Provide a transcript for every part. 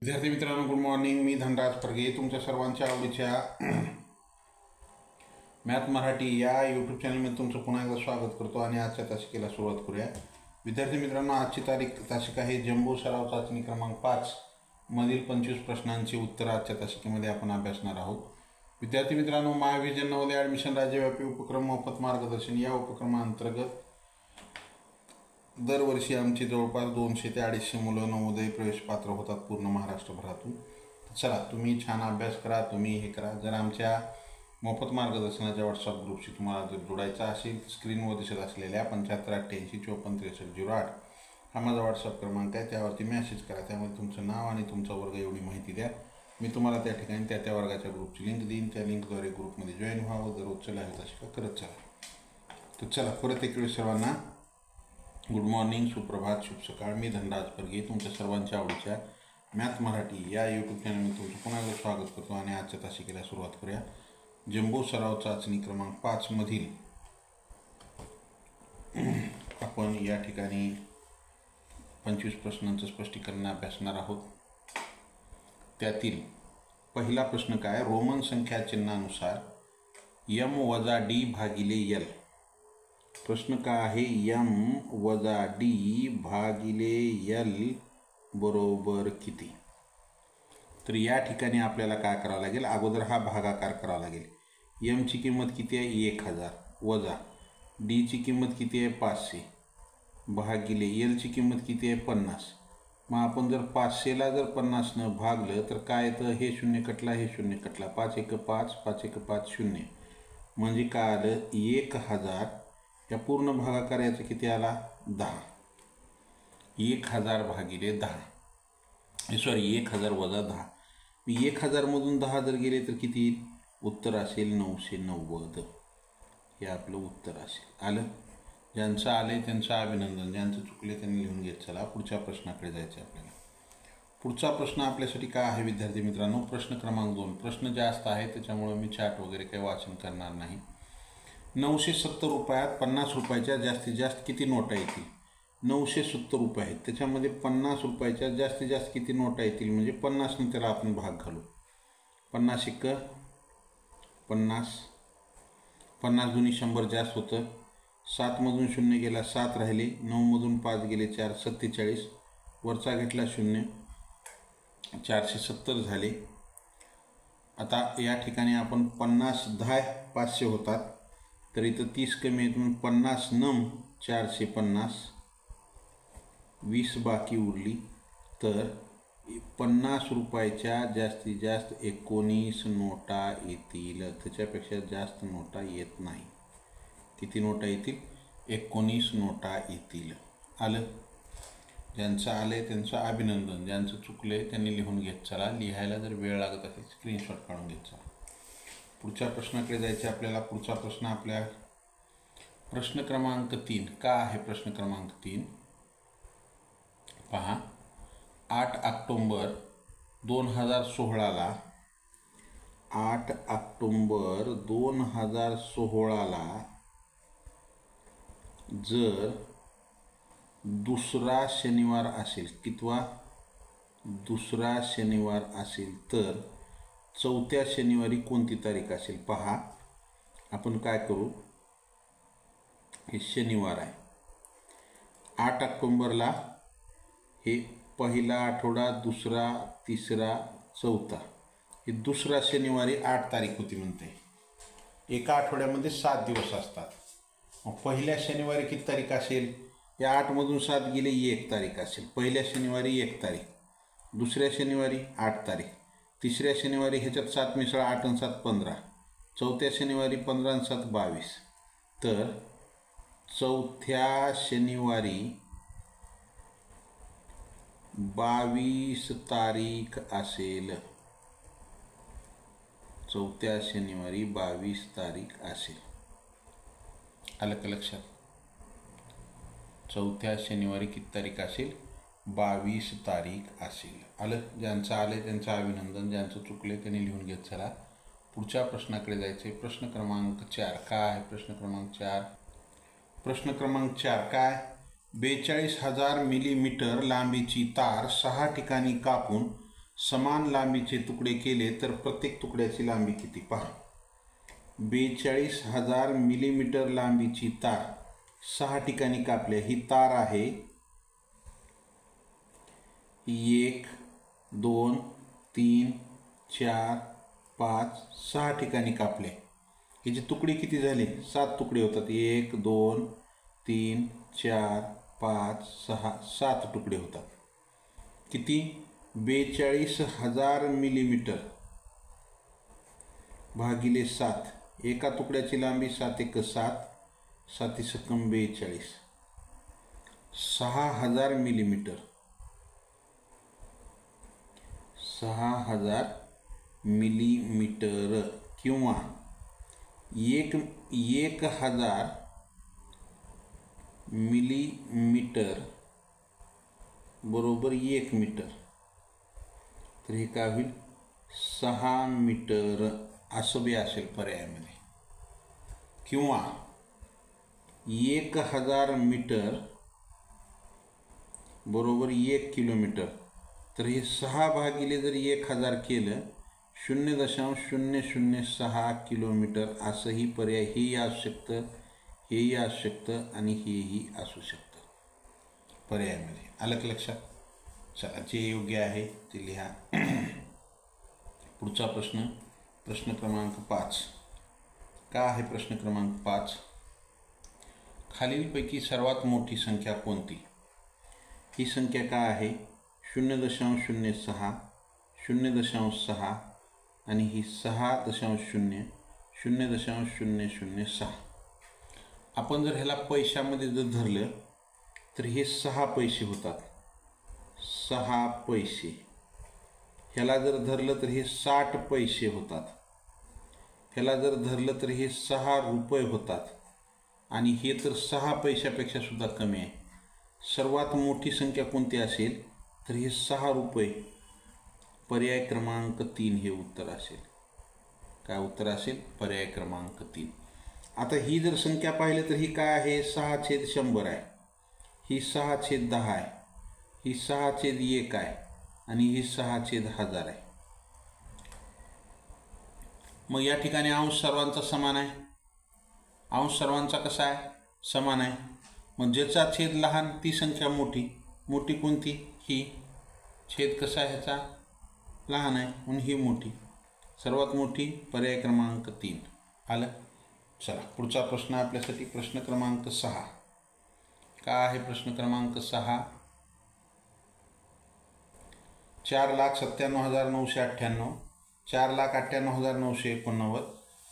विद्यार्थी मित्रांनो, good morning. मी धनराज परगे तुमच्या सर्वांच्या आवडीच्या मॅथ मराठी या यूट्यूब चॅनलमध्ये तुमचं पुन्हा एकदा स्वागत करतो आणि आजच्या तासिकेला सुरुवात करूया. विद्यार्थी मित्रांनो, आजची तासिक आहे जम्बो सराव चाचणी क्रमांक 5 मधील 25 प्रश्नांची उत्तरं आजच्या तासिकेमध्ये आपण अभ्यासणार आहोत. विद्यार्थी मित्रांनो, महाविजन नवोदय ॲडमिशन राज्यव्यापी उपक्रम मोफत मार्गदर्शन या उपक्रमांतर्गत दरवर्षी आमची जवळपास 200 ते 250 मुलं नवोदय प्रवेश पात्र होतात पूर्ण महाराष्ट्रभरातून. चला, तुम्ही छान अभ्यास करा, तुम्ही हे करा. जर आमच्या मोफत मार्गदर्शनाच्या व्हॉट्सअप ग्रुपशी तुम्हाला जर जोडायचं असेल, स्क्रीनवर दिसत असलेल्या 7588545308 हा माझा व्हॉट्सअप क्रमांक आहे. त्यावरती मॅसेज करा. त्यामध्ये तुमचं नाव आणि तुमचा वर्ग एवढी माहिती द्या. मी तुम्हाला त्या ठिकाणी त्या वर्गाच्या ग्रुपची लिंक देईन. त्या लिंकद्वारे ग्रुपमध्ये जॉईन व्हावं. दररोजचं लाईव्ह तासिका करत चला. तर चला, परत एक वेळ सर्वांना गुड मॉर्निंग, सुप्रभात, शुभ सकाळ. मी धनराज परगे तुमच्या सर्वांच्या आवडीच्या मॅथ मराठी या यूट्यूब चॅनलमध्ये तुमचं पुन्हा एकदा स्वागत करतो आणि आजच्या तासिकेला सुरुवात करूया. जम्बो सराव चाचणी क्रमांक 5 मधील आपण या ठिकाणी 25 प्रश्नांचं स्पष्टीकरण अभ्यासणार आहोत. त्यातील पहिला प्रश्न काय? रोमन संख्या चिन्हानुसार m-d भागिले l. प्रश्न काय आहे? m-d भागिले l बरोबर किती? तर या ठिकाणी आपल्याला काय करावं लागेल? अगोदर हा भागाकार करावा लागेल. m ची किंमत किती आहे? 1000 वजा d ची किंमत किती आहे? 500 भागिले l ची किंमत किती आहे? 50. मग आपण जर 500ला जर 50नं भागलं तर काय येतं? हे शून्य कटला, हे शून्य कटला. 5 1 5, 5 1 5 0. म्हणजे काय आलं? 1000. या पूर्ण भागाकार याचं किती आला? 10. 1000 भागिले 10. सॉरी, 1000 वजा 10. 1000मधून 10 जर गेले तर किती येईल? उत्तर असेल 990. हे आपलं उत्तर असेल. आलं? ज्यांचं आलं त्यांचं अभिनंदन. ज्यांचं चुकले त्यांनी लिहून घेत चला. पुढच्या प्रश्नाकडे जायचं आपल्याला. पुढचा प्रश्न आपल्यासाठी काय आहे विद्यार्थी मित्रांनो? प्रश्न क्रमांक 2. प्रश्न जास्त आहे त्याच्यामुळे मी चॅट वगैरे काही वाचन करणार नाही. 970 रुपयात 50 रुपयाच्या जास्तीत जास्त किती नोटा येतील? 970 रुपये आहेत, त्याच्यामध्ये 50 रुपयाच्या जास्तीत जास्त किती नोटा येतील? म्हणजे 50ने त्याला आपण भाग घालू. 50 1 50, 50 दुनी 100 जास्त होतं. 7मधून 0 गेला, 7 राहिले. 9मधून 5 गेले, 4 47. वरचा घेतला 0, 470 झाले. आता या ठिकाणी आपण 50 10 500 होतात, तर इथं 30 कमी आहेत म्हणून 50 9 450, 20 बाकी उरली. तर 50 रुपयाच्या जास्तीत जास्त 19 नोटा येतील. त्याच्यापेक्षा जास्त नोटा येत नाही. किती नोटा येतील? 19 नोटा येतील. आलं? ज्यांचं आलं त्यांचं अभिनंदन. ज्यांचं चुकले त्यांनी लिहून घेत चला. लिहायला जर वेळ लागत असेल स्क्रीनशॉट काढून घेत चला. पुढच्या प्रश्नाकडे जायचे आपल्याला. पुढचा प्रश्न आपल्या प्रश्न क्रमांक 3. का आहे प्रश्न क्रमांक 3? पहा. 8 ऑक्टोबर 2016ला 8 ऑक्टोबर 2016ला जर दुसरा शनिवार असेल, कितवा? दुसरा शनिवार असेल, तर चौथ्या शनिवारी कोणती तारीख असेल? पहा, आपण काय करू? हे शनिवार आहे. 8 ऑक्टोबरला हे पहिला आठवडा, दुसरा, तिसरा, चौथा. हे दुसरा शनिवारी 8 तारीख होती म्हणते. एका आठवड्यामध्ये 7 दिवस असतात. मग पहिल्या शनिवारी किती तारीख असेल? या 8मधून 7 गेले, 1 तारीख असेल. पहिल्या शनिवारी 1 तारीख, दुसऱ्या शनिवारी 8 तारीख, तिसऱ्या शनिवारी ह्याच्यात 7 मिसळ, 8 आणि 7 15, चौथ्या शनिवारी 15 आणि 7 22. तर चौथ्या शनिवारी 22 तारीख असेल. चौथ्या शनिवारी 22 तारीख असेल. आलं का लक्षात? चौथ्या शनिवारी किती तारीख असेल? 22 तारीख असेल. आलं? ज्यांचं आले त्यांचं अभिनंदन. ज्यांचं चुकले त्यांनी लिहून घेत चला. पुढच्या प्रश्नाकडे जायचे. प्रश्न क्रमांक 4. काय आहे प्रश्न क्रमांक 4? प्रश्न क्रमांक 4 काय? 42,000 मिलीमीटर लांबीची तार 6 ठिकाणी कापून समान लांबीचे तुकडे केले तर प्रत्येक तुकड्याची लांबी किती पहा. 42,000 मिलीमीटर लांबीची तार 6 ठिकाणी कापल्या. ही तार आहे 1 2 3 4 5 6 ठिकाणी कापले. याचे तुकडे किती झाले? 7 तुकडे होतात. 1 2 3 4 5 6 7 तुकडे होतात. किती? 42,000 मिलीमीटर भागिले 7. एका तुकड्याची लांबी 7 × 7 7 × 42. 6,000 मिलीमीटर. 6,000 मिलीमीटर किंवा 1,000 मिलीमीटर बरोबर 1 मीटर. तर हे काय होईल? 6 मीटर असं बी असेल पर्यायामध्ये. किंवा 1,000 मीटर बरोबर 1 किलोमीटर. तर हे 6 भागिले जर 1,000 केलं 0.006 किलोमीटर असंही पर्याय हेही असू शकतं, हेही असू शकतं आणि हेही असू शकतं पर्यायामध्ये. आलं का लक्षात? चला, जे योग्य आहे ते लिहा. पुढचा प्रश्न, प्रश्न क्रमांक 5. काय आहे प्रश्न क्रमांक 5? खालीलपैकी सर्वात मोठी संख्या कोणती? ही संख्या काय आहे? 0.06 0.6 आणि ही 6.0 0.006. आपण जर ह्याला पैशामध्ये जर धरलं तर हे 6 पैसे होतात. 6 पैसे. ह्याला जर धरलं तर हे 60 पैसे होतात. ह्याला जर धरलं तर हे 6 रुपये होतात. आणि हे तर 6 पैशापेक्षा सुद्धा कमी आहे. सर्वात मोठी संख्या कोणती असेल? तर हे 6 रुपये. पर्याय क्रमांक 3 हे उत्तर असेल. काय उत्तर असेल? पर्याय क्रमांक 3. आता ही जर संख्या पाहिली तर ही काय आहे? 6/100 आहे. ही 6/10 आहे. ही 6/1 आहे आणि ही 6/1000 आहे. मग या ठिकाणी अंश सर्वांचा समान आहे. अंश सर्वांचा कसा आहे? समान आहे. मग ज्याचा छेद लहान ती संख्या मोठी. मोठी कोणती? ही. छेद कसा आहे ह्याचा? लहान आहे म्हणून ही मोठी. सर्वात मोठी पर्याय क्रमांक 3. आलं? चला, पुढचा प्रश्न आपल्यासाठी प्रश्न क्रमांक 6. काय आहे प्रश्न क्रमांक 6? 4,97,998, 4,98,989,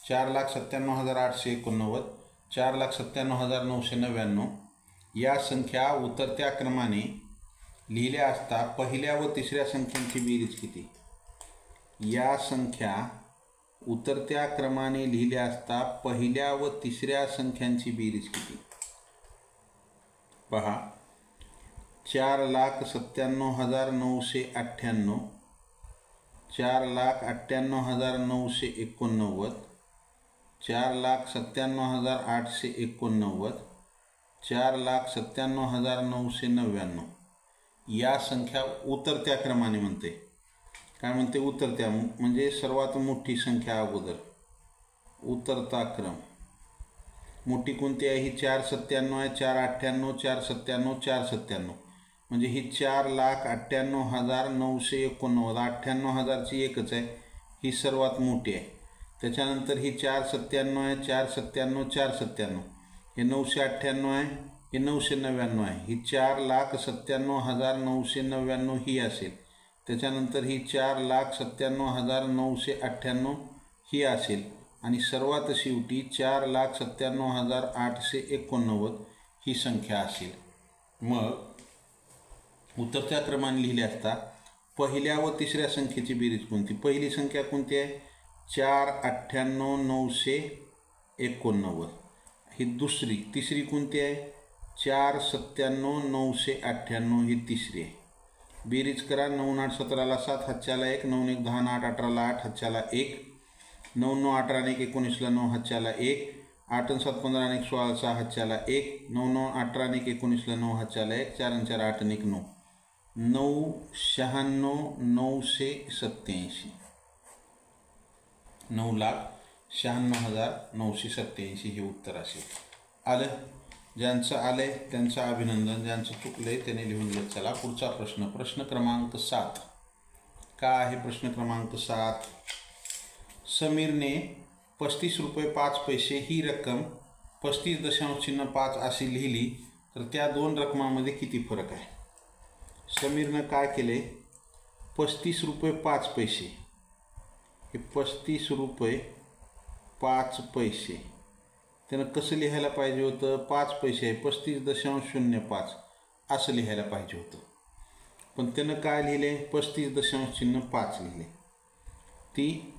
4,97,889, 4,97,999 या संख्या उतरत्या क्रमाने लिहिल्या असता पहिल्या व तिसऱ्या संख्यांची बेरीज किती? या संख्या उतरत्या क्रमाने लिहिल्या असता पहिल्या व तिसऱ्या संख्यांची बेरीज किती? पहा. 4,97,998, 4,98,989, 4,97,889, 4,97,999 या संख्या उतरत्या क्रमाने म्हणते. काय म्हणते? उतरत्या म्हणजे सर्वात मोठी संख्या अगोदर. उतरता क्रम. मोठी कोणती आहे? ही 497 आहे. 498, 497, 497 म्हणजे ही 4,98,989. 98,000ची एकच आहे. ही सर्वात मोठी आहे. त्याच्यानंतर ही 497 आहे. 497, 497 हे 998 आहे. हे 999 आहे. ही 4,97,999 ही असेल. त्याच्यानंतर ही 4,97,998 ही असेल. आणि सर्वात शेवटी 4,97,889 ही संख्या असेल. मग उतरत्या क्रमाने लिहिले असता पहिल्या व तिसऱ्या संख्येची बेरीज कोणती? पहिली संख्या कोणती आहे? 4,98,989 ही दुसरी. तिसरी कोणती आहे? 4,97,998 ही तिसरी आहे. बेरीज करा. 9,8,17ला 7 हातच्याला 1, 9,1,10 8 18ला 8 हातच्याला 1, 9,9,18 1 19ला 9 हातच्याला 1, 8,7 15 1 16 6 हातच्याला 1, 9,9 18 1 19ला 9 हातच्याला 1, 4 4 8 1 9. 9,96,987 9,96,987 हे उत्तर असेल. आलं? ज्यांचं आलंय त्यांचं अभिनंदन, ज्यांचं चुकलंय त्याने लिहून घेत चला. पुढचा प्रश्न, प्रश्न क्रमांक 7. काय आहे प्रश्न क्रमांक 7? समीरने 35 रुपये 5 पैसे ही रक्कम 35.5 अशी लिहिली तर त्या दोन रकमांमध्ये किती फरक आहे? समीरनं काय केले? 35 रुपये 5 पैसे, हे 35 रुपये 5 पैसे त्यानं कसं लिहायला पाहिजे होतं? 5 पैसे आहे 35.05 असं लिहायला पाहिजे होतं, पण त्यानं काय लिहिले? 35.5 लिहिले. ती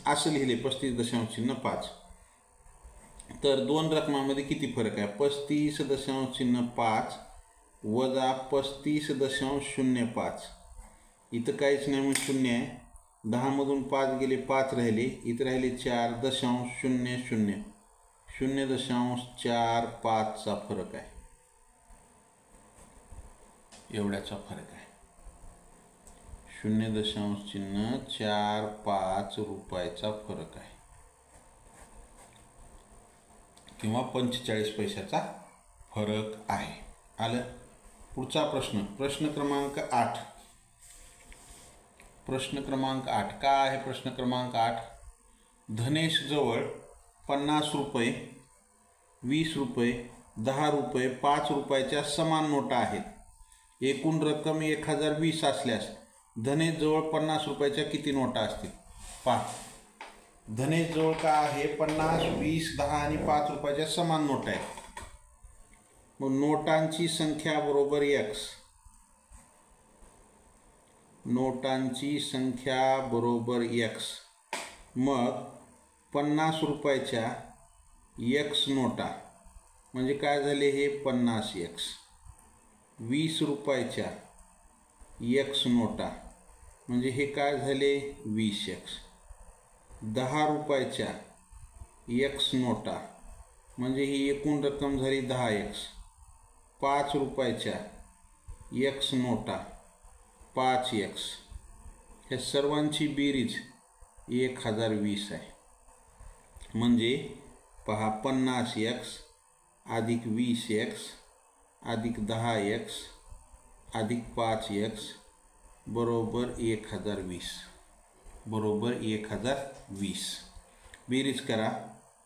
असं लिहिले 35.5. तर दोन रकमांमध्ये किती फरक आहे? 35.5 वजा 35.05. इथं काहीच नाही मग शून्य आहे. 10 मधून 5 गेले 5 राहिले, इथं राहिले 4.00. 0.45चा फरक आहे, एवढ्याचा फरक आहे. 0.45 रुपयाचा फरक आहे किंवा 45 पैशाचा फरक आहे. आलं? पुढचा प्रश्न, प्रश्न क्रमांक 8. प्रश्न क्रमांक 8 काय आहे? प्रश्न क्रमांक 8. धनेश जवळ 50 रुपये 20 रुपये 10 रुपये 5 रुपयाच्या समान नोटा आहेत. एकूण रक्कम 1020 असल्यास धनेश जवळ 50 रुपयाच्या किती नोटा असतील? पहा, धनेश जवळ काय आहे? 50, 20, 10 आणि 5 रुपयाच्या समान नोटा आहेत. मग नोटांची संख्या बरोबर x. नोटांची संख्या बरोबर x. मग 50 रुपयाच्या x नोटा म्हणजे काय झाले? हे 50x. 20 रुपयाच्या x नोटा म्हणजे हे काय झाले? 20x. 10 रुपयाच्या x नोटा म्हणजे ही एकूण रक्कम झाली 10x. 5 रुपयाच्या x नोटा 5x. ह्या सर्वांची बेरीज 1020 आहे. म्हणजे पहा, 50x अधिक 20x अधिक 10x अधिक 5x बरोबर 1020. बरोबर 1020. बेरीज करा.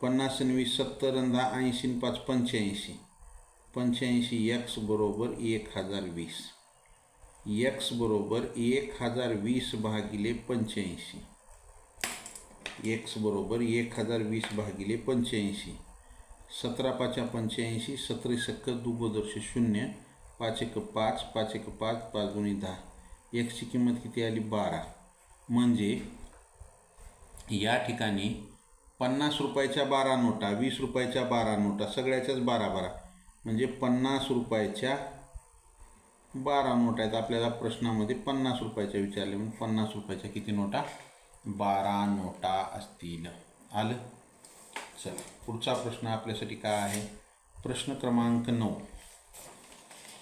50 आणि 20 70 आणि 10 80 आणि 5 85. 85x बरोबर 1020. x बरोबर 1020 भागिले 85. x बरोबर 1020 भागिले 85. 17 5 85. 17 सक्क 2 बदरशे 0. 5 1 5. 5 1 5. 5 गुणी 10. x ची किंमत किती आली? 12. म्हणजे या ठिकाणी 50 रुपयाच्या 12 नोटा, 20 रुपयाच्या 12 नोटा, सगळ्याच्याच 12 म्हणजे 50 रुपयाच्या 12 नोटा आहेत. आपल्याला प्रश्नामध्ये 50 रुपयाच्या विचारले, म्हणून 50 रुपयाच्या किती नोटा? 12 नोटा असतील. आलं? चला, पुढचा प्रश्न आपल्यासाठी काय आहे? प्रश्न क्रमांक 9.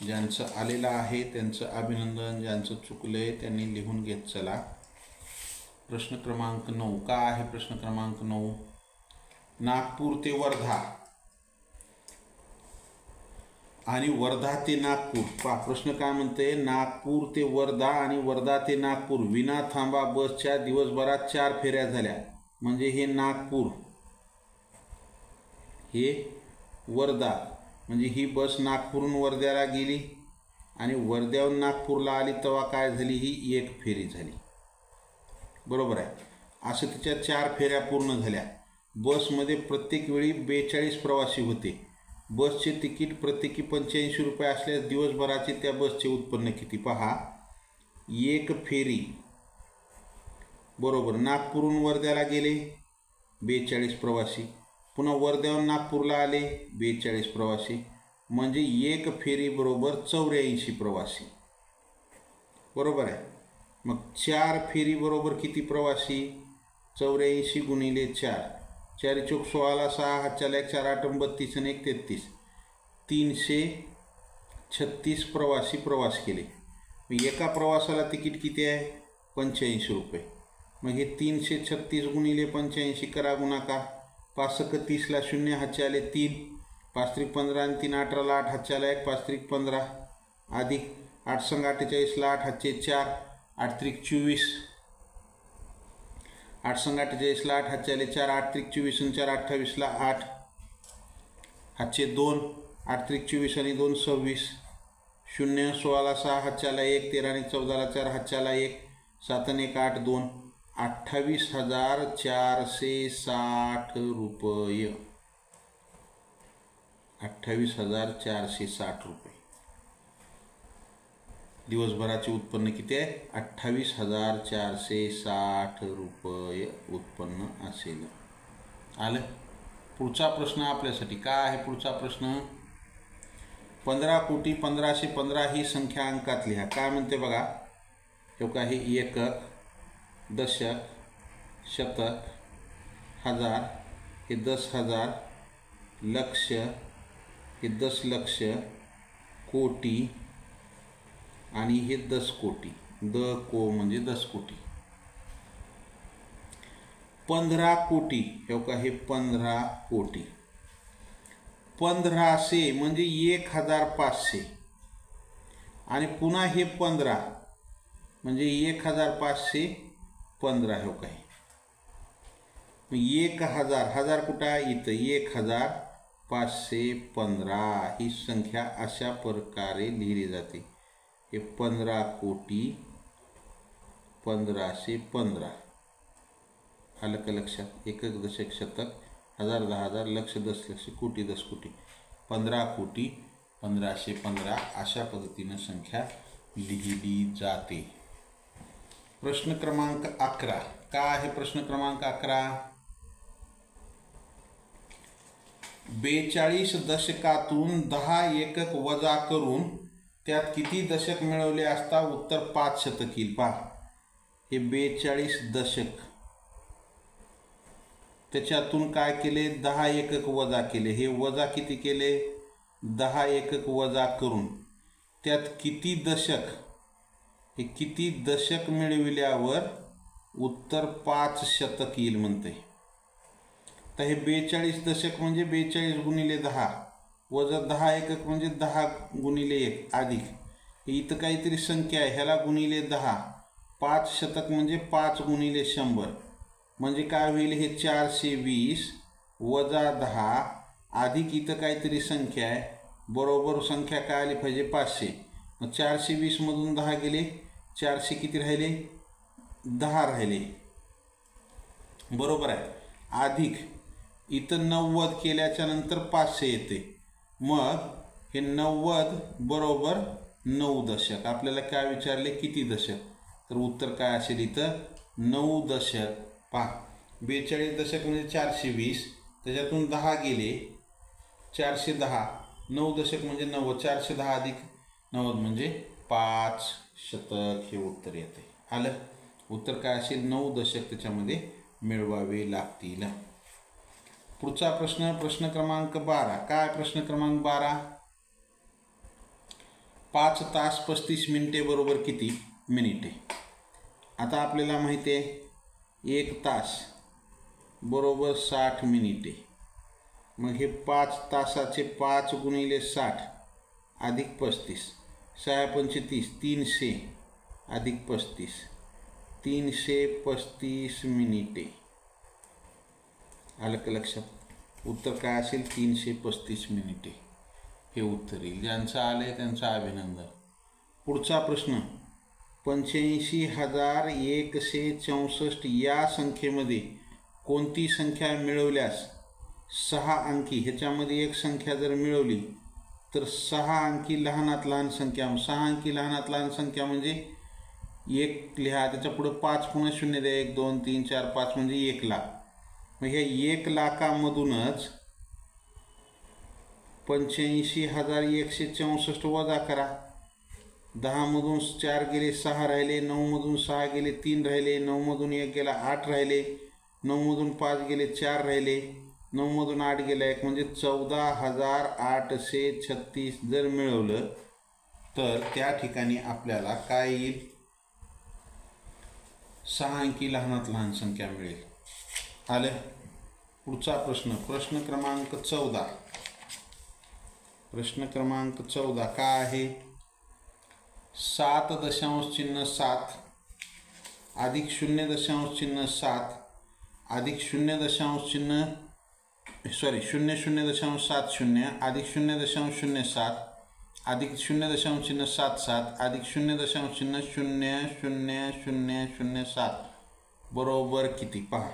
ज्यांचं आलेलं आहे त्यांचं अभिनंदन, ज्यांचं चुकलंय त्यांनी लिहून घेत चला. प्रश्न क्रमांक 9 काय आहे? प्रश्न क्रमांक 9. नागपूर ते वर्धा आणि वर्धा ते नागपूर. पहा प्रश्न काय म्हणते? नागपूर ते वर्धा आणि वर्धा ते नागपूर विना थांबा बसच्या दिवसभरात 4 फेऱ्या झाल्या. म्हणजे हे नागपूर, हे वर्धा, म्हणजे ही बस नागपूरहून वर्ध्याला गेली आणि वर्ध्याहून नागपूरला आली तेव्हा काय झाली? ही 1 फेरी झाली. बरोबर आहे. असं तिच्या 4 फेऱ्या पूर्ण झाल्या. बसमध्ये प्रत्येक वेळी 42 प्रवासी होते. बसचे तिकीट प्रत्येकी 85 रुपये असल्यास दिवसभराचे त्या बसचे उत्पन्न किती? पहा, 1 फेरी बरोबर नागपूरहून वर्ध्याला गेले 42 प्रवासी, पुन्हा वर्ध्याहून नागपूरला आले 42 प्रवासी, म्हणजे 1 फेरी बरोबर 84 प्रवासी. बरोबर आहे. मग 4 फेरी बरोबर किती प्रवासी? 84 गुणिले 4. 4 चौक 16, 6 हातच्याला 1 4 8 32 आणि 1 33. 336 प्रवासी प्रवास केले. एका प्रवासाला तिकीट किती आहे? 85 रुपये. मग हे 336 गुणिले 85 करा गुणाकार. 5 × 30ला 0 हातचे आले 3, 5 × 15 आणि 3 = 18ला 8 हातचे आला 1, 5 × 15 अधिक 8 × 48ला 8 हातचे 4, 8 × 24, 8 × 48ला 8 हातचे आले 4, 8 × 24 आणि 4 = 28ला 8 हातचे 2, 8 × 24 आणि 2 = 26, 0 16ला 6 हातचे आला 1, 13 आणि 14ला 4 हातचे आला 1, 7 आणि 1 8 2, 28,460 रुपये. 28,460 रुपये. दिवसभराचे उत्पन्न किती आहे? 28,460 रुपये उत्पन्न असेल. आलं. पुढचा प्रश्न आपल्यासाठी काय आहे? पुढचा प्रश्न 15,15,15 ही संख्या अंकात लिहा. काय म्हणते बघा. हे काही एकक, दशक, शतक, हजार, हे 10,000, लक्ष, हे 10 लक्ष, कोटी आणि हे 10 कोटी. म्हणजे 10 कोटी. 15 कोटी. हे 15 कोटी. 1500 म्हणजे 1,500 आणि पुन्हा हे 15 म्हणजे 1,515. हे काही 1,000. हजार कुठं आहे? इथं 1,515 ही संख्या अशा प्रकारे लिहिली जाते. हे 15 कोटी 1515. आलं का लक्षात? एकक, दशक, शतक, हजार, 10,000, लक्ष, 10 लक्ष, कोटी, 10 कोटी. 15 कोटी 1515 अशा पद्धतीनं संख्या लिहिली जाते. प्रश्न क्रमांक 11. काय आहे प्रश्न क्रमांक 11? 42 दशकातून 10 एकक वजा करून त्यात किती दशक मिळवले असता उत्तर 5 शतक येईल. पहा, हे 42 दशक, त्याच्यातून काय केले? 10 एकक वजा केले. हे वजा किती केले? 10 एकक वजा करून त्यात किती दशक, हे किती दशक मिळविल्यावर उत्तर 5 शतक येईल म्हणते. तर हे 42 दशक म्हणजे 42 गुणिले 10 वजा 10 एकक म्हणजे 10 गुणिले 1 अधिक इथं काहीतरी संख्या आहे, ह्याला गुणिले 10. 5 शतक म्हणजे 5 गुणिले 100 म्हणजे काय होईल? हे 420 वजा 10 अधिक इथं काहीतरी संख्या आहे, बरोबर संख्या काय आली पाहिजे? 500. मग 420 मधून 10 गेले, 400 किती राहिले? 10 राहिले. बरोबर आहे. अधिक इथं 90 केल्याच्या नंतर 500 येते. मग हे 90 बरोबर 9 दशक. आपल्याला काय विचारले? किती दशक? तर उत्तर काय असेल इथं? 9 दशक. पहा, 42 दशक म्हणजे 420, त्याच्यातून 10 गेले, 410. 9 दशक म्हणजे 90, 410 अधिक 90 म्हणजे 5 शतक हे उत्तर येते. आलं. उत्तर काय असेल? 9 दशक त्याच्यामध्ये मिळवावे लागतील. पुढचा प्रश्न, प्रश्न क्रमांक 12. काय प्रश्न क्रमांक 12? 5 तास 35 मिनिटे बरोबर किती मिनिटे? आता आपल्याला माहिती आहे 1 तास बरोबर 60 मिनिटे. मग हे 5 तासाचे 5 गुणिले 60 अधिक 35, 6 पंचे 30, 300 अधिक 35, 335 मिनिटे. आलं का लक्षात? उत्तर काय असेल? 335 मिनिटे हे उत्तर येईल. ज्यांचं आलंय त्यांचं अभिनंदन. पुढचा प्रश्न 85,164 या संख्येमध्ये कोणती संख्या मिळवल्यास 6 अंकी, ह्याच्यामध्ये एक संख्या जर मिळवली तर 6 अंकी लहानात लहान संख्या. 6 अंकी लहानात लहान संख्या म्हणजे 1 लिहा, त्याच्या पुढे 5 पुन्हा 0 द्या, 1 2 3 4 5 म्हणजे 1 लाख. मग ह्या 1 लाखामधूनच 85,164 वजा करा. 10 मधून 4 गेले, 6 राहिले. 9 मधून 6 गेले, 3 राहिले. 9 मधून 1 गेला, 8 राहिले. 9 मधून 5 गेले, 4 राहिले. 9 मधून 8 गेला 1 म्हणजे 14,836 जर मिळवलं तर त्या ठिकाणी आपल्याला काय येईल, 6 अंकी लहानात लहान संख्या मिळेल. आले. पुढचा प्रश्न, प्रश्न क्रमांक 14. प्रश्न क्रमांक 14 काय आहे, 7.7 अधिक 0.7 अधिक 0.070 अधिक 0.07 अधिक 0.77 अधिक 0.000007 बरोबर किती. पहा,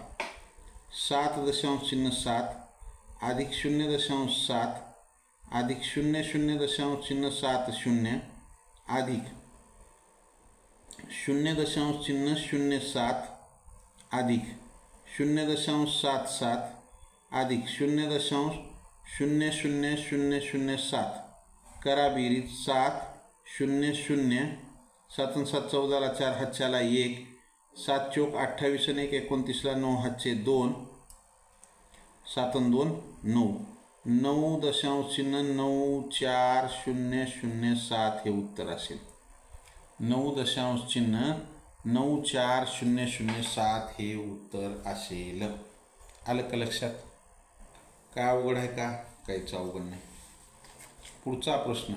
7.7 अधिक 0.7 अधिक 0.070 अधिक 0.07 अधिक 0.77 अधिक 0.00007 करा बेरीज. 7 0 0 7 आणि 7 14ला 4 हातच्याला 1 7 चौक 28 आणि 1 29ला 9 हातचे 2 7 आणि 2 9 9.94007 हे उत्तर असेल. 9.94007 हे उत्तर असेल. आलं का लक्षात. काय अवघड आहे का, काहीच अवघड नाही. पुढचा प्रश्न,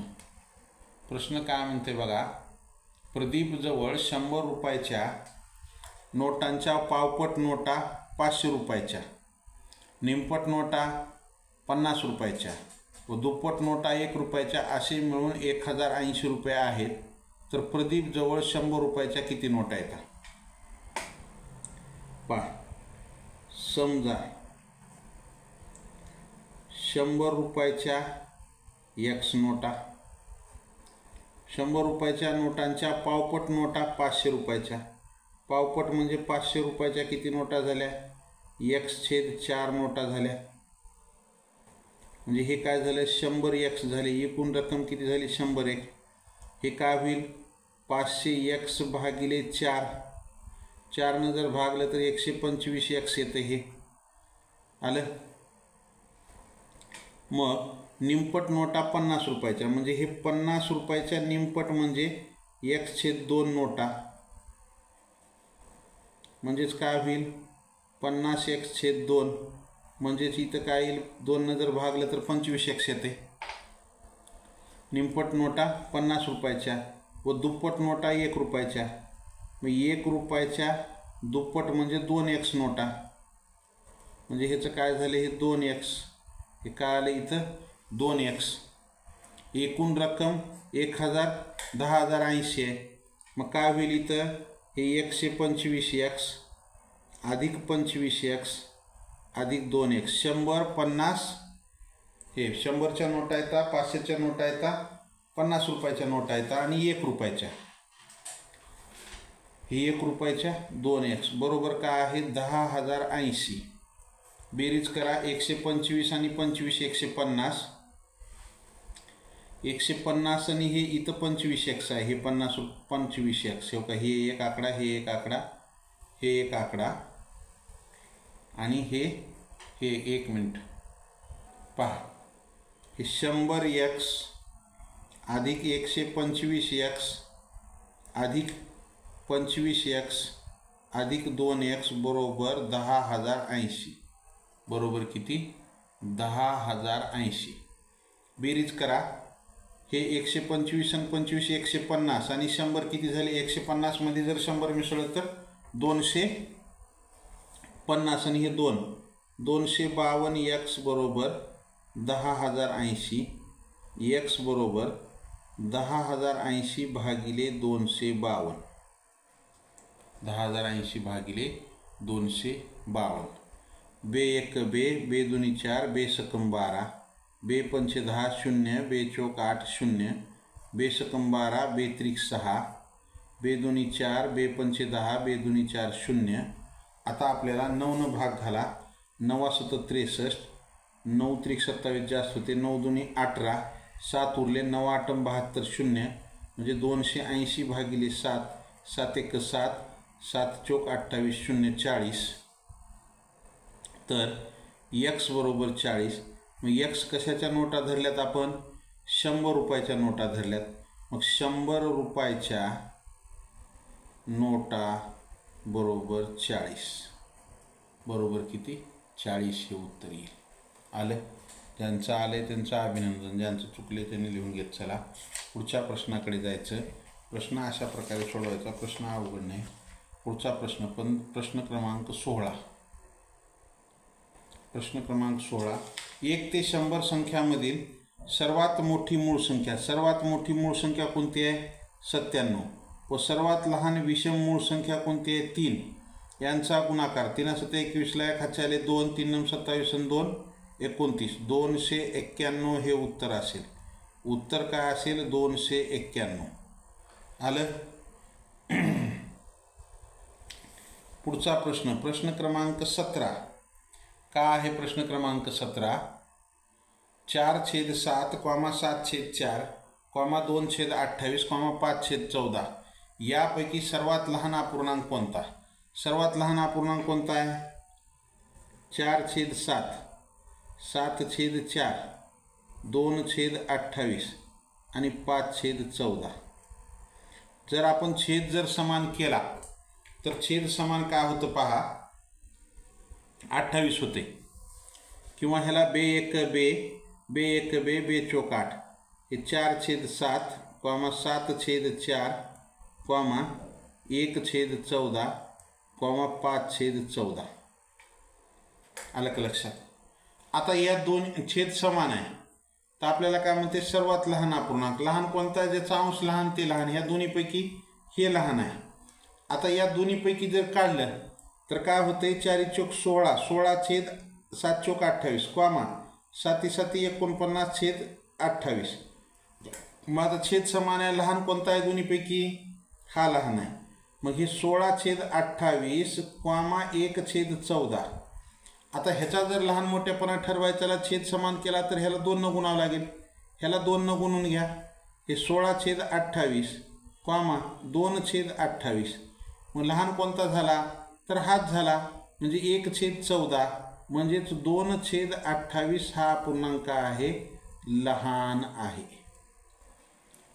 प्रश्न काय म्हणते बघा, प्रदीपजवळ 100 रुपयाच्या नोटांच्या पावपट नोटा 500 रुपयाच्या, निमपट नोटा 50 रुपयाच्या व दुप्पट नोटा 1 रुपयाच्या असे मिळून 1080 रुपये आहेत. तर प्रदीपजवळ 100 रुपयाच्या किती नोटा येतात. पहा, समजा 100 रुपयाच्या X नोटा, 100 रुपयाच्या नोटांच्या पावपट नोटा 500 रुपयाच्या. पावपट म्हणजे 500 रुपयाच्या किती नोटा झाल्या, X/4 नोटा झाल्या. म्हणजे हे काय झालं, 100X झाले. एकूण रक्कम किती झाली, 100X. हे काय होईल, 500X भागिले 4, 4 जर भागलं तर 125X येतं. हे आलं. मग निमपट नोटा 50 रुपयाच्या, म्हणजे हे 50 रुपयाच्या निमपट म्हणजे X/2 नोटा, म्हणजेच काय होईल 50X/2, म्हणजेच इथं काय येईल, 2 जर भागलं तर 25X येते. निमपट नोटा 50 रुपयाच्या व दुप्पट नोटा 1 रुपयाच्या. मग 1 रुपयाच्या दुप्पट म्हणजे 2X नोटा, म्हणजे ह्याचं काय झालं, हे 2X. हे काय आलं इथं, 2X. एकूण रक्कम 10,080 आहे. मग काय होईल इथं, हे 125X अधिक 25X अधिक 2X. 100 50, हे 100च्या नोटा येतात, 500च्या नोटा येतात, 50 रुपयाच्या नोटा येतात आणि 1 रुपयाच्या. हे 1 रुपयाच्या 2X बरोबर काय आहे, 10,080. बेरीज करा, 125 आणि 25 150. 150 आणि हे इथं 25X आहे, हे 50 25X. हे का, हे एक आकडा, हे एक आकडा, हे एक आकडा आणि हे 1 मिनिट. पहा, हे 100X अधिक 125X अधिक 25X अधिक 2X बरोबर 10,080. बरोबर किती, 10,080. बेरीज करा, हे 125 आणि 25 150 आणि 100 किती झाले, 150 मध्ये जर 100 मिसळलं तर 250 आणि हे 252X बरोबर 10,080. X बरोबर 10,080 भागिले 252. 10,080 भागिले 252. बे 1 बे, बे 2 4, बे 1 12, बे 5 10 0, बे 4 8 0, बे 1 12, बे 3 6, बे 2 4, बे 5 10, बे 2 4 0. आता आपल्याला 9 न भाग घाला. 9 7 63, 9 3 27 जास्त होते, 9 2 18, 7 उरले, 9 8 72 0, म्हणजे 280 भागिले 7, 7 1 7, 7 4 28 0 40. तर X बरोबर 40. मग X कशाच्या नोटा धरल्यात आपण, 100 रुपयाच्या नोटा धरल्यात. मग 100 रुपयाच्या नोटा बरोबर 40 बरोबर किती 40 हे उत्तर येईल. आलं. ज्यांचं आलंय त्यांचं अभिनंदन, ज्यांचं चुकले त्यांनी लिहून घेत चला. पुढच्या प्रश्नाकडे जायचं. प्रश्न अशा प्रकारे सोडवायचा. प्रश्न अवघड नाही. पुढचा प्रश्न प्रश्न क्रमांक 16. प्रश्न क्रमांक 16. 1 ते 100 संख्यामधील सर्वात मोठी मूळ संख्या कोणती आहे 97 व सर्वात लहान विषम मूळ संख्या कोणती आहे 3 यांचा गुणाकार 3 7 21 1 हातचे आले 2 3 9 27 आणि 2 29 291 हे उत्तर असेल. उत्तर काय असेल 291. आलं. पुढचा प्रश्न क्रमांक 17. का आहे प्रश्न क्रमांक 17. 4/7, 7/4, 2/28, 5/14 यापैकी सर्वात लहान अपूर्णांक कोणता. सर्वात लहान अपूर्णांक कोणता आहे 4/7, 7/4, 2/28 आणि 5/14. जर आपण छेद समान केला तर छेद समान काय होतं पहा 28 होते. किंवा ह्याला बे 1 बे, बे 1 बे, बे चौक 8 हे 4/7, 7/4, 1/14, 5/14. आलं का लक्षात. आता या दोन छेद समान आहे तर आपल्याला काय म्हणते सर्वात लहान अपूर्णांक. लहान कोणता ज्याचा अंश लहान ते लहान. ह्या दोन्हीपैकी हे लहान आहे. आता या दोन्हीपैकी जर काढलं तर काय होते 4 चौक 16, 16/7 चौक 28, 7 7 49/28. मग आता छेद समान आहे. लहान कोणता आहे दोन्हीपैकी हा लहान आहे. मग हे 16/28, 1/14. आता ह्याचा जर लहान मोठेपणा ठरवायचा छेद समान केला तर ह्याला 2 न गुणावं लागेल. ह्याला 2 न गुणून घ्या. हे 16/28, 2/28. मग लहान कोणता झाला तर हाच झाला म्हणजे 1/14 म्हणजेच 2/28 हा अपूर्णांक आहे लहान आहे.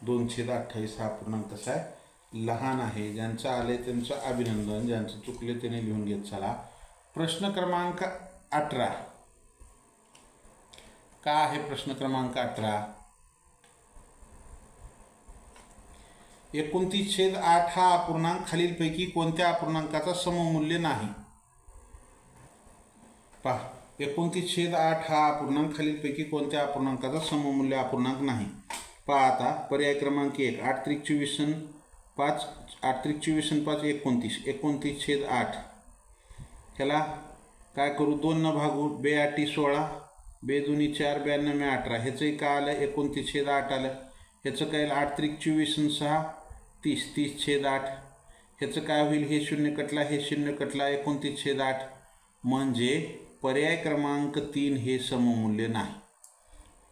2/28 हा अपूर्णांक कसा आहे लहान आहे. ज्यांचं आले त्यांचं अभिनंदन, ज्यांचं चुकले त्याने लिहून घेत चला. प्रश्न क्रमांक 18. का आहे प्रश्न क्रमांक 18. 29/8 हा अपूर्णांक खालीलपैकी कोणत्या अपूर्णांकाचा सममूल्य नाही. पहा 29/8 हा अपूर्णांक खालीलपैकी कोणत्या अपूर्णांकाचा सममूल्य अपूर्णांक नाही. पहा आता पर्याय क्रमांक 1 8 त्रिक 24 आणि 5, 8 त्रिक 24 आणि 5 29, 29/8. ह्याला काय करू 2 न भागू. 2 16, 2 2 4, 92 18. ह्याचंही काय आलं 29/8 आलं. ह्याचं काय 8 त्रिक 24 आणि 6 30, 30/8. ह्याचं काय होईल हे 0 कटला, हे 0 कटला, 29/8. म्हणजे पर्याय क्रमांक 3 हे सममूल्य नाही.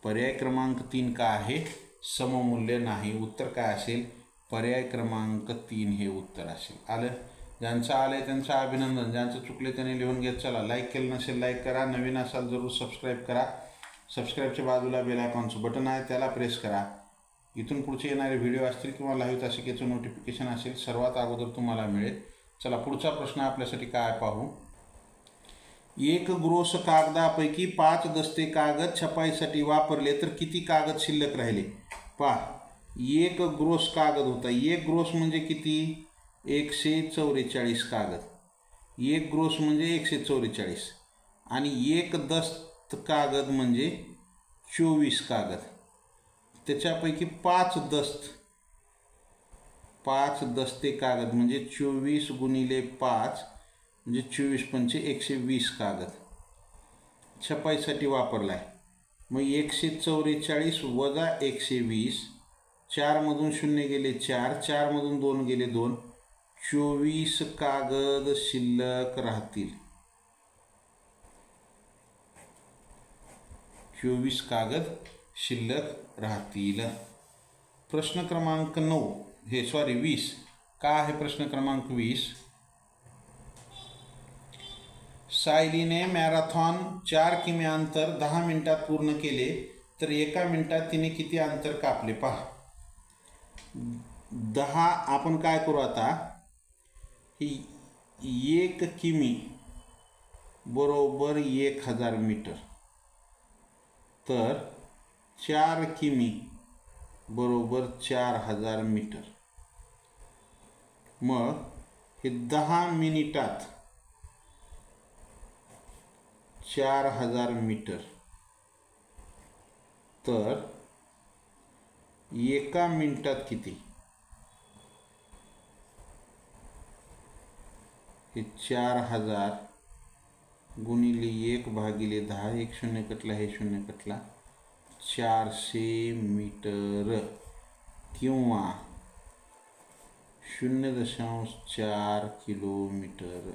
पर्याय क्रमांक 3 का आहे सममूल्य नाही. उत्तर काय असेल पर्याय क्रमांक 3 हे उत्तर असेल. आलं. ज्यांचं आलंय त्यांचं अभिनंदन, ज्यांचं चुकले त्यांनी लिहून घेत चला. लाईक केलं नसेल लाईक करा. नवीन असाल जरूर सबस्क्राईब करा. सबस्क्राईबच्या बाजूला बेल आयकॉनचं बटन आहे त्याला प्रेस करा. इथून पुढचे येणारे व्हिडिओ असतील किंवा लाईव्ह तासिकेचं नोटिफिकेशन असेल सर्वात अगोदर तुम्हाला मिळेल. चला पुढचा प्रश्न आपल्यासाठी काय पाहू. 1 ग्रोस कागदापैकी 5 दस्ते कागद छपाईसाठी वापरले तर किती कागद शिल्लक राहिले. पहा 1 ग्रोस कागद होता. 1 ग्रोस म्हणजे किती 144 कागद. 1 ग्रोस म्हणजे 144 आणि 1 दस्त कागद म्हणजे 24 कागद. त्याच्यापैकी 5 दस्ते कागद म्हणजे 24 गुणिले 5 म्हणजे 24 पंचे 120 कागद छपाईसाठी वापरला आहे. मग 144 वजा 120, 4 मधून 0 गेले 4, 4 मधून 2 गेले 2, 24 कागद शिल्लक राहतील. 24 कागद शिल्लक राहतील. प्रश्न क्रमांक 20. का आहे प्रश्न क्रमांक 20. सायलीने मॅरेथॉन 4 किमी अंतर 10 मिनिटात पूर्ण केले तर 1 मिनिटात तिने किती अंतर कापले. पहा 10 आपण काय करू आता, 1 किमी बरोबर 1000 मीटर, तर 4 किमी बरोबर 4000 मीटर. मग हे 10 मिनिटात 4000 मीटर, तर एका मिनिटात किती? हे 4000 गुणिले 1/10, 1 शून्य कटला, हे शून्य कटला, 400 मीटर किंवा 0.4 किलोमीटर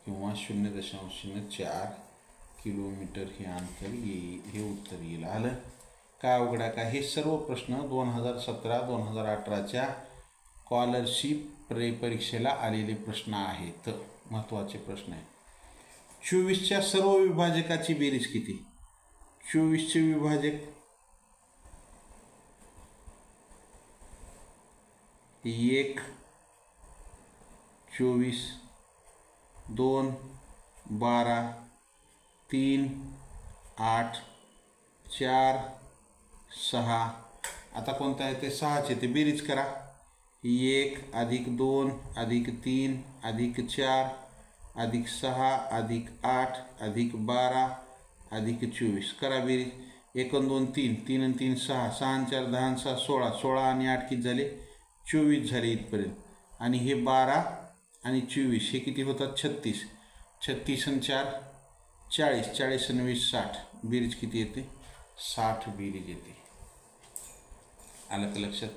किंवा 0.04 किलोमीटर हे अंतर येईल. हे उत्तर येईल. आलं काय अवघड आहे का? हे सर्व प्रश्न 2017-2018च्या स्कॉलरशिप परीक्षेला आलेले प्रश्न आहेत. महत्त्वाचे प्रश्न आहे. 24च्या सर्व विभाजकाची बेरीज किती? 24चे विभाजक 1 24, 2 12, 3 8, 4 6. आता कोणतं आहे ते? 6चे. ते बेरीज करा. 1 + 2 + 3 + 4 + 6 + 8 + 12 + 24. करा बेरीज. 1 आणि 2 3, 3 आणि 3 6, 6 आणि 4 10 आणि 6 16, 16 आणि 8 किती झाले? 24 झाले इथपर्यंत. आणि हे 12 आणि 24 हे किती होतात? 36. 36 आणि 4 40, 40 आणि 20 60. बेरीज किती येते? 60 बेरीज येते. आलं का लक्षात?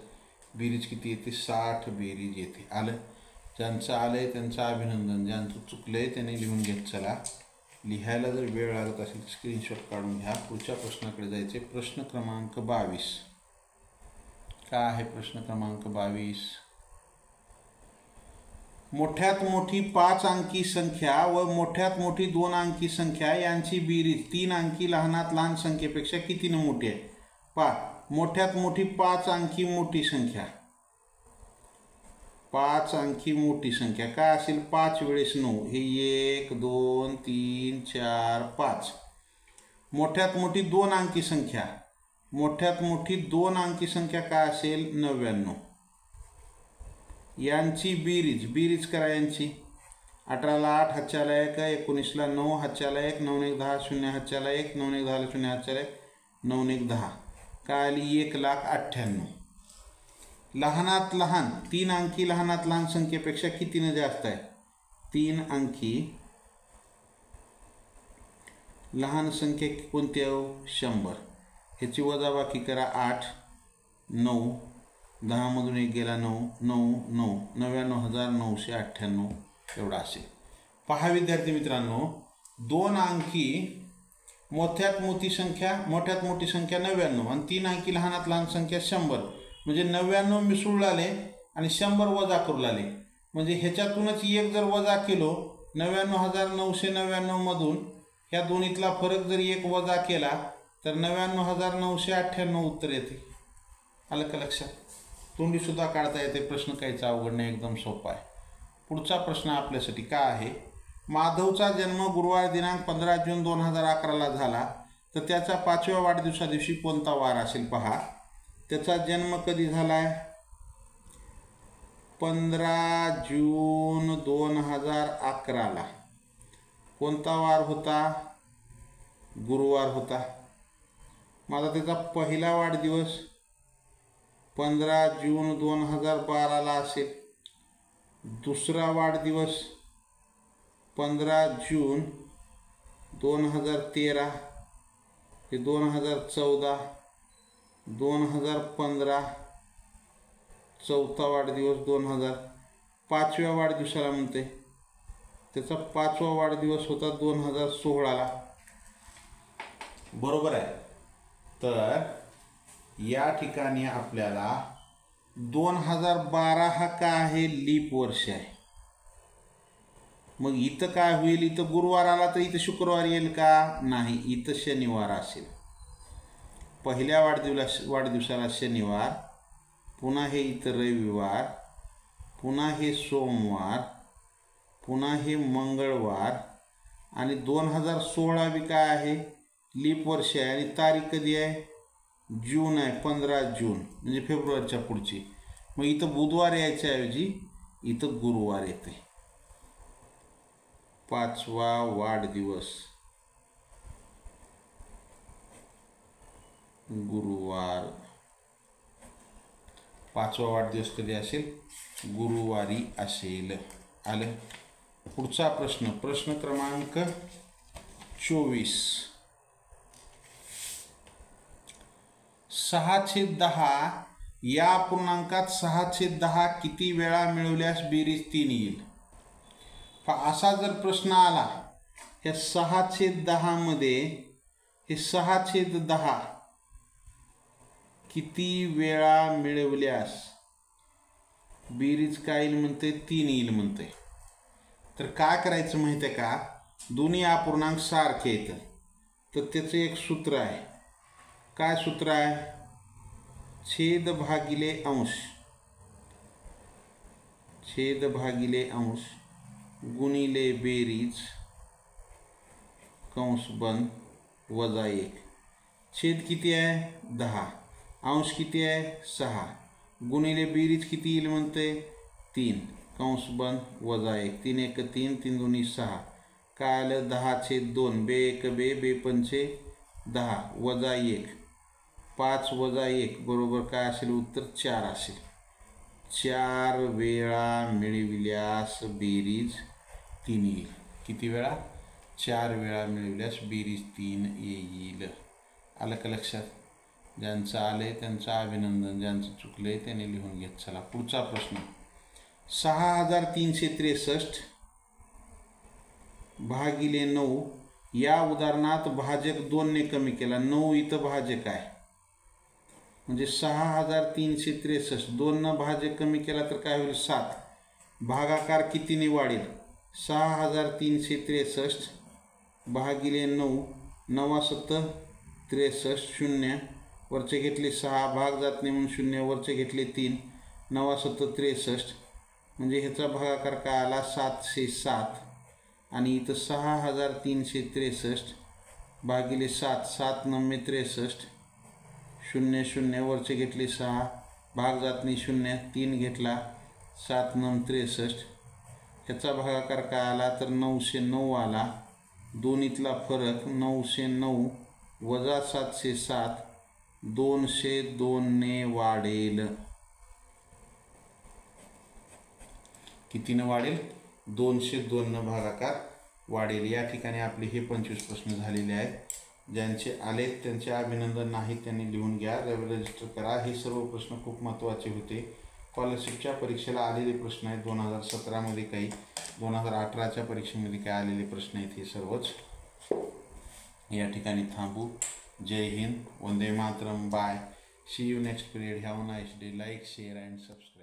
बेरीज किती येते? 60 बेरीज येते. आलं? ज्यांचं आलंय त्यांचं अभिनंदन, ज्यांचं चुकलंय त्यांनी लिहून घेत चला. लिहायला जर वेळ लागत असेल स्क्रीनशॉट काढून घ्या. पुढच्या प्रश्नाकडे जायचे. प्रश्न क्रमांक 22. काय आहे प्रश्न क्रमांक 22? मोठ्यात मोठी 5 अंकी संख्या व मोठ्यात मोठी 2 अंकी संख्या यांची बेरीज 3 अंकी लहानात लहान संख्येपेक्षा कितीने मोठी आहे? पहा, मोठ्यात मोठी 5 अंकी मोठी संख्या, 5 अंकी मोठी संख्या काय असेल? 5 वेळेस 9. हे 1 2 3 4 5. मोठ्यात मोठी 2 अंकी संख्या, मोठ्यात मोठी 2 अंकी संख्या काय असेल? 99. यांची बेरीज करा. यांची 18ला 8 हातच्याला 1, 19ला 9 हातच्याला 1, 9 1 10, 0 हातच्याला 1, 9 1 10 0 हातच्याला 1, 9 1 10. काय आली? 1,98,000. लहानात लहान 3 अंकी लहानात लहान संख्येपेक्षा कितीने जास्त आहे? 3 अंकी लहान संख्या कोणती आहे? 100. ह्याची वजाबाकी करा. 8 9 10 मधून 1 गेला 9 9 9, 99,998 एवढा असेल. पहा विद्यार्थी मित्रांनो, 2 अंकी मोठ्यात मोठी संख्या 99 आणि 3 अंकी लहानात लहान संख्या 100. म्हणजे 99 मिसळून आले आणि 100 वजा करू लागले. म्हणजे ह्याच्यातूनच 1 जर वजा केलो 99,999 मधून, ह्या दोन्हीतला फरक जर 1 वजा केला तर 99,998 उत्तर येते. आलं का लक्षात? तोंडी सुद्धा काढता येते. प्रश्न काहीच अवघड नाही, एकदम सोपा आहे. पुढचा प्रश्न आपल्यासाठी काय आहे? माधवचा जन्म गुरुवार दिनांक 15 जून 2011ला झाला, तर त्याच्या 5व्या वाढदिवसादिवशी कोणता वार असेल? पहा, त्याचा जन्म कधी झालाय? 15 जून 2011ला. कोणता वार होता? गुरुवार होता. माझा त्याचा पहिला वाढदिवस 15 जून 2012ला असेल. दुसरा वाढदिवस 15 जून 2013, हे 2014, 2015, चौथा वाढदिवस 2000. 5व्या वाढदिवसाला म्हणते, त्याचा 5वा वाढदिवस होता 2016ला. बरोबर आहे. तर या ठिकाणी आपल्याला 2012 हा काय आहे? लीप वर्ष आहे. मग इथं काय होईल? इथं गुरुवार आला तर इथं शुक्रवार येईल का? नाही, इथं शनिवार असेल. पहिल्या वाढदिवसाला शनिवार, पुन्हा हे इथं रविवार, पुन्हा हे सोमवार, पुन्हा हे मंगळवार आणि 2016 बी काय आहे, लीप वर्ष आहे आणि तारीख कधी आहे, जून आहे, 15 जून, म्हणजे फेब्रुवारीच्या पुढची. मग इथं बुधवार यायच्याऐवजी इथं गुरुवार येते. 5वा वाढदिवस गुरुवार. 5वा वाढदिवस कधी असेल, गुरुवारी असेल. आलं. पुढचा प्रश्न, प्रश्न क्रमांक 24. 6/10 या पूर्णांकात 6/10 किती वेळा मिळवल्यास बेरीज 3 येईल. असा जर प्रश्न आला, या 6/10 मध्ये हे 6/10 किती वेळा मिळवल्यास बेरीज काय येईल म्हणते, 3 येईल म्हणते. तर काय करायचं माहिती आहे का, दोन्ही अपूर्णांक सारखे येतं, तर त्याचं एक सूत्र आहे. काय सूत्र आहे, छेद भागिले अंश, छेद भागिले अंश गुणिले बेरीज कंस बंद वजा 1. छेद किती आहे, 10, अंश किती आहे, 6, गुणिले बेरीज किती येईल म्हणते, 3, कंस बंद वजा 1. 3 1 3, 3 2 6. काय आलं, 10/2, बे 1 बे, बे 5 10 वजा 1, 5 वजा 1 बरोबर काय असेल, उत्तर 4 असेल. 4 वेळा मिळविल्यास बेरीज 3 येईल. किती वेळा, 4 वेळा मिळविल्यास बेरीज 3 येईल. आलं का लक्षात. ज्यांचं आलंय त्यांचं अभिनंदन, ज्यांचं चुकलंय त्याने लिहून घेत चला. पुढचा प्रश्न, 6363 भागिले 9 या उदाहरणात भाजक 2 ने कमी केला. 9 इथं भाजक आहे, म्हणजे 6363 2 न भाजक कमी केला तर काय होईल, 7. भागाकार कितीने वाढेल, 6363 भागिले 9, 9 7 63, 0 वरचे घेतले 6, भाग जात नाही म्हणून 0 वरचे घेतले 3, 9 7 63, म्हणजे ह्याचा भागाकार काय आला, 707. आणि इथं 6363 भागिले 7, 7 9 63, 0 0 वरचे घेतले 6, भाग जात नाही 0, 3 घेतला, 7 9 63, ह्याचा भागाकार काय आला तर 909 आला. दोन्हीतला फरक 909 वजा 707 202 ने वाढेल. कितीनं वाढेल, 202 न भागाकार वाढेल. या ठिकाणी आपले हे 25 प्रश्न झालेले आहेत. ज्यांचे आलेत त्यांचे अभिनंदन, नाही त्यांनी लिहून घ्या, रजिस्टर करा. हे सर्व प्रश्न खूप महत्त्वाचे होते. स्कॉलरशिपच्या परीक्षेला आलेले प्रश्न आहेत. 2017मध्ये काही, 2018च्या परीक्षेमध्ये काय आलेले प्रश्न आहेत हे सर्वच. या ठिकाणी थांबू. जय हिंद, वंदे मातरम, bye, see you next period. Have a nice day. Like, share and subscribe.